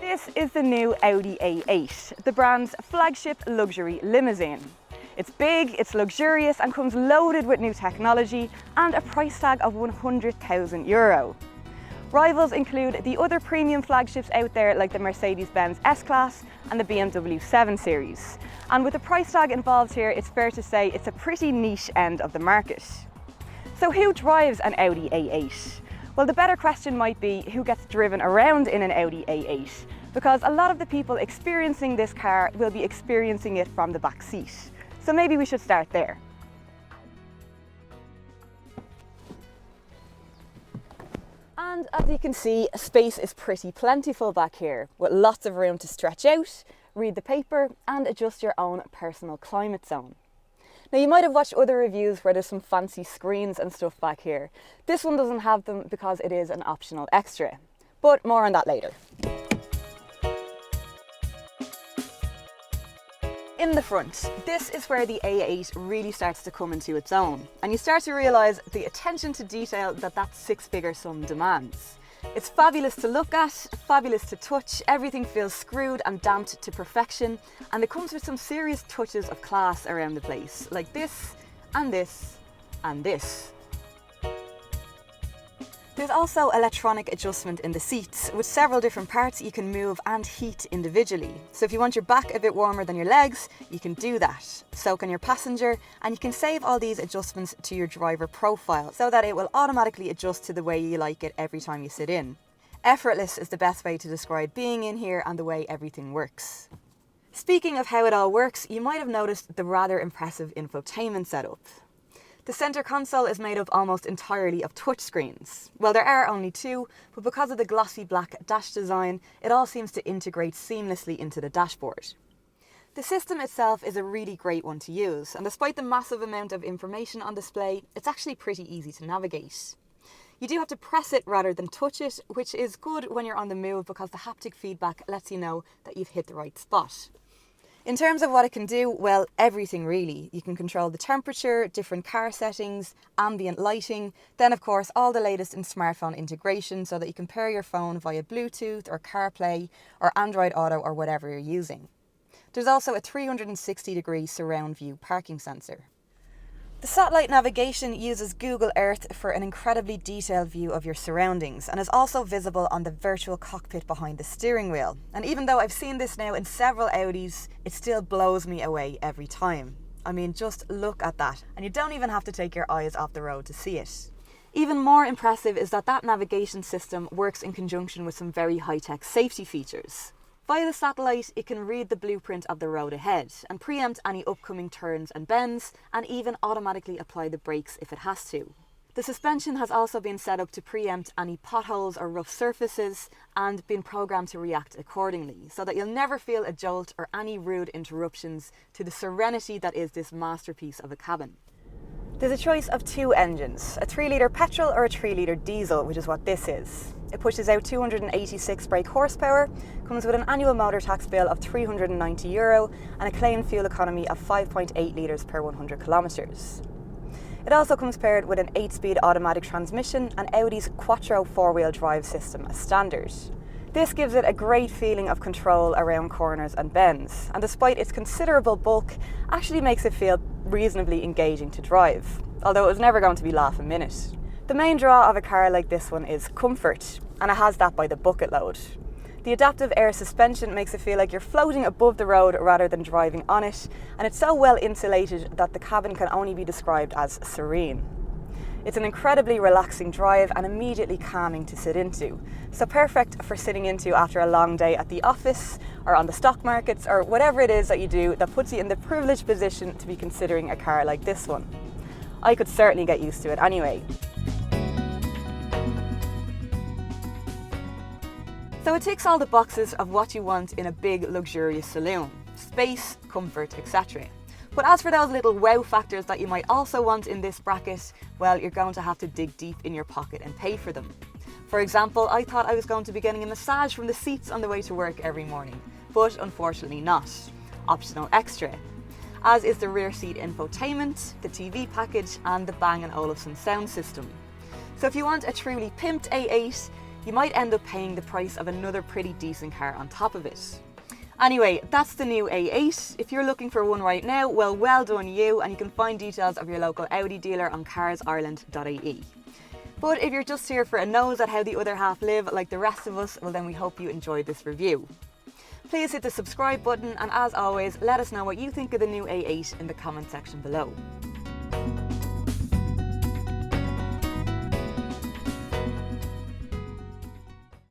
This is the new Audi A8, the brand's flagship luxury limousine. It's big, it's luxurious and comes loaded with new technology and a price tag of €100,000. Rivals include the other premium flagships out there like the Mercedes-Benz S-Class and the BMW 7 Series. And with the price tag involved here, it's fair to say it's a pretty niche end of the market. So who drives an Audi A8? Well, the better question might be who gets driven around in an Audi A8, because a lot of the people experiencing this car will be experiencing it from the back seat. So maybe we should start there. And as you can see, space is pretty plentiful back here, with lots of room to stretch out, read the paper and adjust your own personal climate zone. Now you might have watched other reviews where there's some fancy screens and stuff back here. This one doesn't have them because it is an optional extra, but more on that later. In the front, this is where the A8 really starts to come into its own, and you start to realise the attention to detail that six-figure sum demands. It's fabulous to look at, fabulous to touch, everything feels screwed and damped to perfection, and it comes with some serious touches of class around the place, like this, and this, and this. There's also electronic adjustment in the seats, with several different parts you can move and heat individually. So if you want your back a bit warmer than your legs, you can do that. So can your passenger, and you can save all these adjustments to your driver profile so that it will automatically adjust to the way you like it every time you sit in. Effortless is the best way to describe being in here and the way everything works. Speaking of how it all works, you might have noticed the rather impressive infotainment setup. The centre console is made up almost entirely of touchscreens. Well, there are only two, but because of the glossy black dash design, it all seems to integrate seamlessly into the dashboard. The system itself is a really great one to use, and despite the massive amount of information on display, it's actually pretty easy to navigate. You do have to press it rather than touch it, which is good when you're on the move because the haptic feedback lets you know that you've hit the right spot. In terms of what it can do, well, everything really. You can control the temperature, different car settings, ambient lighting, then of course all the latest in smartphone integration so that you can pair your phone via Bluetooth or CarPlay or Android Auto or whatever you're using. There's also a 360-degree surround view parking sensor. The satellite navigation uses Google Earth for an incredibly detailed view of your surroundings and is also visible on the virtual cockpit behind the steering wheel. And even though I've seen this now in several Audis, it still blows me away every time. I mean, just look at that, and you don't even have to take your eyes off the road to see it. Even more impressive is that navigation system works in conjunction with some very high-tech safety features. Via the satellite, it can read the blueprint of the road ahead and preempt any upcoming turns and bends, and even automatically apply the brakes if it has to. The suspension has also been set up to preempt any potholes or rough surfaces and been programmed to react accordingly, so that you'll never feel a jolt or any rude interruptions to the serenity that is this masterpiece of a cabin. There's a choice of two engines, a 3-litre petrol or a 3-litre diesel, which is what this is. It pushes out 286 brake horsepower, comes with an annual motor tax bill of €390 and a claimed fuel economy of 5.8 litres per 100 kilometres. It also comes paired with an 8-speed automatic transmission and Audi's Quattro 4-wheel drive system as standard. This gives it a great feeling of control around corners and bends, and despite its considerable bulk, actually makes it feel reasonably engaging to drive, although it was never going to be laugh a minute. The main draw of a car like this one is comfort, and it has that by the bucket load. The adaptive air suspension makes it feel like you're floating above the road rather than driving on it, and it's so well insulated that the cabin can only be described as serene. It's an incredibly relaxing drive and immediately calming to sit into, so perfect for sitting into after a long day at the office or on the stock markets or whatever it is that you do that puts you in the privileged position to be considering a car like this one. I could certainly get used to it anyway. So it ticks all the boxes of what you want in a big luxurious saloon: space, comfort, etc. But as for those little wow factors that you might also want in this bracket, well, you're going to have to dig deep in your pocket and pay for them. For example, I thought I was going to be getting a massage from the seats on the way to work every morning, but unfortunately not. Optional extra. As is the rear seat infotainment, the TV package and the Bang & Olufsen sound system. So if you want a truly pimped A8, you might end up paying the price of another pretty decent car on top of it. Anyway, that's the new A8. If you're looking for one right now, well done you, and you can find details of your local Audi dealer on CarsIreland.ie. But if you're just here for a nose at how the other half live like the rest of us, well then we hope you enjoyed this review. Please hit the subscribe button, and as always, let us know what you think of the new A8 in the comment section below.